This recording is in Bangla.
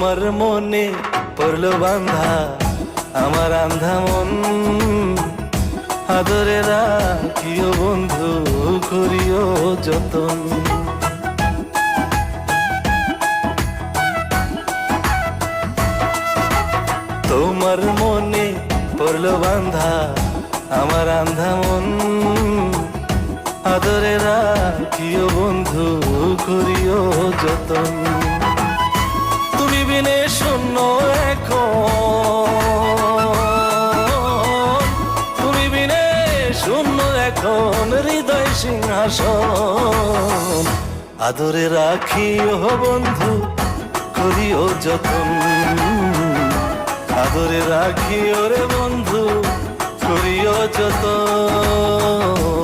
তোমার মনে পড়লো বান্ধা আমার আন্ধা মন, আদরে রাখিও বন্ধু করিও যতন। তোমার মনে পড়লো বান্ধা আমার আন্ধা মন, আদরে রাখিও বন্ধু করিও যতন। তুমি বিনে শূন্য এখন, তুমি বিনে শূন্য এখন হৃদয় সিংহাসন, আদরে রাখিও বন্ধু করিও যতন, আদরে রাখিও রে বন্ধু করিও যতন।